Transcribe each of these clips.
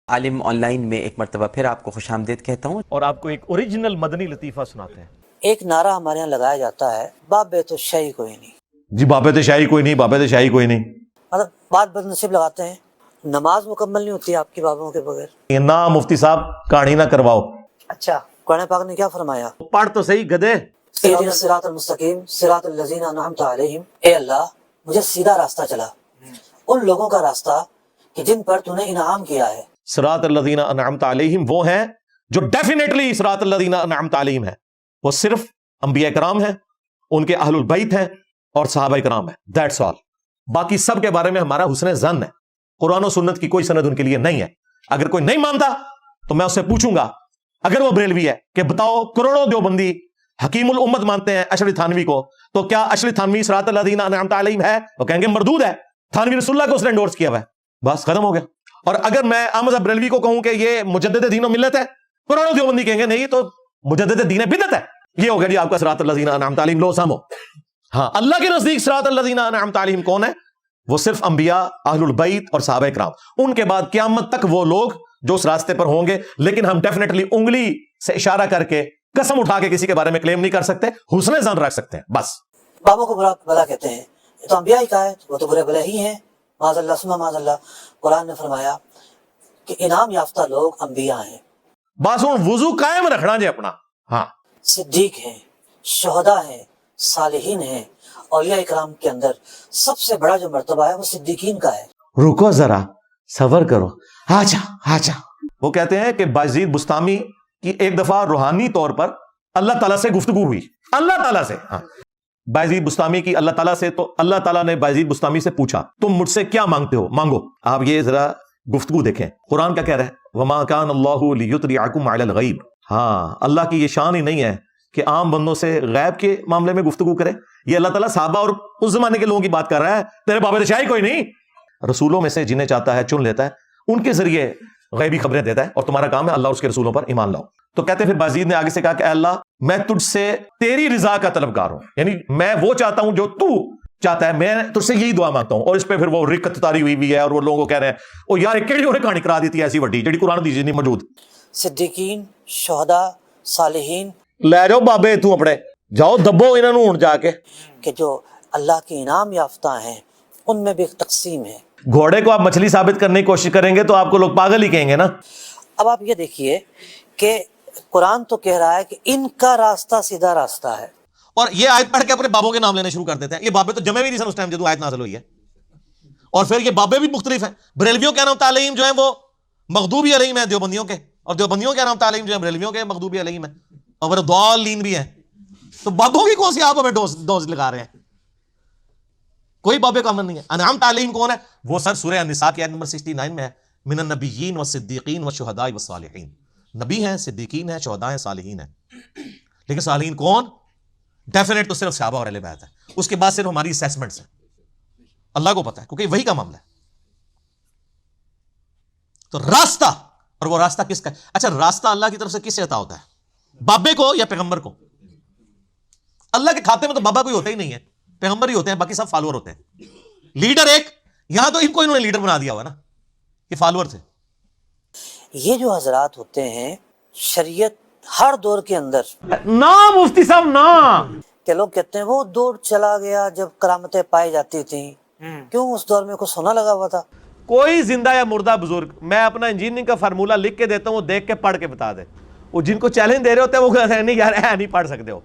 Alam on line میں ایک مرتبہ پھر آپ کو خوش آمدید کہتا ہوں اور آپ کو ایک اوریجنل مدنی لطیفہ سناتے ہیں۔ ایک نعرہ ہمارے یہاں لگایا جاتا ہے، باپ بے تو شاہی کوئی نہیں۔ جی بابت شاہی کوئی نہیں، بابت شاہی کوئی نہیں، مطلب بات بد نصیب لگاتے ہیں، نماز مکمل نہیں ہوتی آپ کی بابوں کے بغیر۔ یہ نہ مفتی صاحب کہانی نہ کرواؤ، اچھا قرآن پاک نے کیا فرمایا؟ پڑھ تو صحیح گدے۔ اہدنا الصراط المستقیم صراط الذین انعمت علیہم، اے اللہ مجھے سیدھا راستہ چلا، ان لوگوں کا راستہ کہ جن پر تو نے انعام کیا ہے۔ صراط الذین انعمت علیہم وہ ہیں جو ڈیفینیٹلی صراط الذین انعمت علیہم ہے، وہ صرف انبیاء کرام ہیں، ان کے اہل البیت ہیں اور صحابہ کرام ہیں، دیٹس آل۔ باقی سب کے بارے میں ہمارا حسن ظن ہے، قرآن و سنت کی کوئی سند ان کے لیے نہیں ہے۔ اگر کوئی نہیں مانتا تو میں اس سے پوچھوں گا، اگر وہ بریلوی ہے، کہ بتاؤ کروڑوں دیوبندی حکیم الامت مانتے ہیں اشرف تھانوی کو، تو کیا اشرف تھانوی صراط الذین انعمت علیہم ہے؟ وہ کہیں گے مردود ہے، تھانوی رسول اللہ کو اس نے انڈورس کیا ہوا ہے، بس ختم ہو گیا۔ اور اگر میں احمد بریلوی کو کہوں کہ یہ مجدد دین و ملت ہے، کروڑوں دیوبندی کہیں گے نہیں تو مجدد دین بدعت ہے۔ یہ ہو گیا جی آپ کا صراط الذین انعمت علیہم، لو سامو۔ ہاں اللہ کے نزدیک صراط الذین انعمت علیہم کون ہے؟ وہ صرف انبیاء، اہل البیت اور صحابہ کرام، ان کے بعد قیامت تک وہ لوگ جو اس راستے پر ہوں گے۔ لیکن ہم ڈیفینیٹلی انگلی سے اشارہ کر کے قسم اٹھا کے کسی کے بارے میں کلیم نہیں کر سکتے، حسن ظن رکھ سکتے ہیں بس۔ بابوں کو برا بلا کہتے ہیں، یہ تو انبیاء ہی کا ہے، وہ تو برے بلے ہی ہیں، معاذ اللہ ثم معاذ اللہ۔ قرآن نے فرمایا کہ انعام یافتہ لوگ انبیاء ہیں، بس ہوں وضو قائم رکھنا جی اپنا۔ ہاں صدیق ہیں، شہداء ہیں، صالحین ہیں۔ اولیاء اکرام کے اندر سب سے بڑا جو مرتبہ ہے وہ صدیقین کا ہے۔ رکو ذرا، صبر کرو، آجا آجا۔ وہ کہتے ہیں کہ بایزید بستامی کی ایک دفعہ روحانی طور پر اللہ تعالیٰ سے گفتگو ہوئی، اللہ تعالیٰ سے، ہاں بایزید بستامی کی اللہ تعالیٰ سے، تو اللہ تعالیٰ نے بایزید بستامی سے پوچھا تم مجھ سے کیا مانگتے ہو، مانگو۔ آپ یہ ذرا گفتگو دیکھیں، قرآن کیا کہہ رہا ہے؟ وما کان اللہ لیطلعکم علی الغیب۔ ہاں اللہ کی یہ شان ہی نہیں ہے کہ عام بندوں سے غیب کے معاملے میں گفتگو کرے۔ یہ اللہ تعالیٰ صحابہ اور اس زمانے کے لوگوں کی بات کر رہا ہے، تیرے بابا شاہی کوئی نہیں۔ رسولوں میں سے جنہیں چاہتا ہے چن لیتا ہے، ان کے ذریعے غیبی خبریں دیتا ہے، اور تمہارا کام ہے اللہ اور اس کے رسولوں پر ایمان لاؤ۔ تو کہتے ہیں پھر بازید نے آگے سے کہا کہ اے اللہ میں تجھ سے تیری رضا کا طلبگار ہوں، یعنی میں وہ چاہتا ہوں جو تو چاہتا ہے، میں تجھ سے یہی دعا مانگتا ہوں۔ اور اس پہ پھر وہ رکت تاری ہوئی بھی ہے، اور وہ لوگوں کو کہہ رہے ہیں او یار کیڑی انہیں کہانی کرا دیتی ہے ایسی وڈی جڑی قرآن دی نہیں موجود۔ صدیقین، شہداء، صالحین، لے جاؤ بابے تو اپنے، جاؤ دبو انہاں نوں ہن جا کے۔ کہ جو اللہ کے انعام یافتہ ہیں ان میں بھی ایک تقسیم ہے۔ گھوڑے کو آپ مچھلی ثابت کرنے کی کوشش کریں گے تو آپ کو لوگ پاگل ہی کہیں گے نا۔ اب آپ یہ دیکھیے کہ قرآن تو کہہ رہا ہے کہ ان کا راستہ سیدھا راستہ ہے، اور یہ آیت پڑھ کے اپنے بابوں کے نام لینے شروع کر دیتے ہیں۔ یہ بابے تو جمع بھی نہیں سن اس ٹائم جب آیت نازل ہوئی ہے، اور پھر یہ بابے بھی مختلف ہیں۔ بریلویوں کے نام تعلیم جو ہیں وہ مغضوبی علیہم ہیں دیوبندیوں کے، اور دیوبندیوں کے نام تعلیم جو ہیں بریلویوں کے مغضوبی علیہم ہیں، اور پھر ضالین بھی ہیں۔ تو بابوں کی کون سی آپ ہمیں ڈوز لگا رہے ہیں؟ کوئی بابے کا عمل نہیں ہے۔ انعام تعلیم کون ہے؟ وہ سر سورہ النساء کی آیت نمبر 69 میں ہے، من النبیین والصدیقین والشہداء والصالحین۔ نبی ہیں، صدیقین ہیں، شہداء ہیں، صالحین ہیں۔ لیکن صالحین کون؟ ڈیفینیٹ تو صرف صحابہ اور اہل بیت ہے، اس کے بعد صرف ہماری اسیسمنٹس ہیں، اللہ کو پتہ ہے کیونکہ وہی کا معاملہ ہے۔ تو راستہ، اور وہ راستہ کس کا ہے؟ اچھا راستہ اللہ کی طرف سے کس سے عطا ہوتا ہے؟ بابے کو یا پیغمبر کو؟ اللہ کے کھاتے میں تو بابا کوئی ہوتا ہی نہیں ہے، پیغمبر ہی ہوتے ہیں، باقی سب فالوور ہوتے ہیں۔ لیڈر ایک، یہاں تو ان کو انہوں نے لیڈر بنا دیا ہوا نا، یہ فالوور تھے۔ یہ جو حضرات ہوتے ہیں شریعت ہر دور کے اندر، نا مفتی صاحب نا، کہ لوگ کہتے ہیں وہ دور چلا گیا جب کرامتیں پائی جاتی تھیں، کیوں اس دور میں کچھ سونا لگا ہوا تھا؟ کوئی زندہ یا مردہ بزرگ، میں اپنا انجینئرنگ کا فارمولہ لکھ کے دیتا ہوں، وہ دیکھ کے پڑھ کے بتا دے۔ وہ جن کو چیلنج دے رہے ہوتے ہیں وہ کہتے ہیں نہیں یار نہیں پڑھ سکتے ہو۔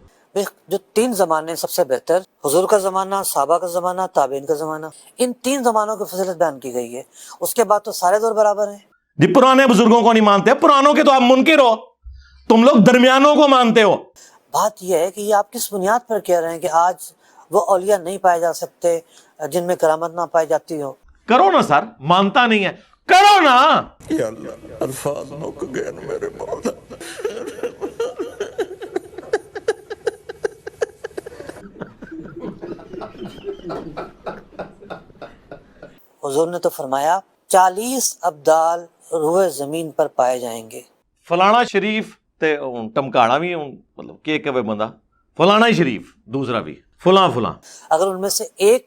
جو تین زمانے سب سے بہتر، حضور کا زمانہ، صحابہ کا زمانہ، تابعین کا زمانہ، ان تین زمانوں کی فضیلت بیان کی گئی ہے۔ اس کے بعد تو سارے دور برابر ہیں۔ جی پرانے بزرگوں کو نہیں مانتے، پرانوں کے تو آپ منکر ہو، تم لوگ درمیانوں کو مانتے ہو۔ بات یہ ہے کہ یہ آپ کس بنیاد پر کہہ رہے ہیں کہ آج وہ اولیاء نہیں پائے جا سکتے جن میں کرامت نہ پائی جاتی ہو؟ کرو نا سر، مانتا نہیں ہے، کرو نا۔ یا اللہ الفاظ مک گئے میرے مولا۔ حضور نے تو فرمایا 40 ابدال روئے زمین پر پائے جائیں گے۔ فلانا شریف تے ٹمکاڑا بھی مطلب کہ بندہ فلانا ہی شریف، دوسرا بھی فلاں فلاں۔ اگر ان میں سے ایک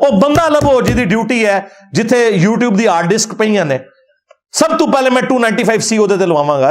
ਉਹ ਬੰਦਾ ਲੱਭੋ ਜਿਹਦੀ ਡਿਊਟੀ ਹੈ ਜਿੱਥੇ YouTube ਦੀ ਹਾਰਡ ਡਿਸਕ ਪਈਆਂ ਨੇ, ਸਭ ਤੋਂ ਪਹਿਲੇ ਮੈਂ 295C ਉਹਦੇ ਤੇ ਲਵਾਵਾਂਗਾ।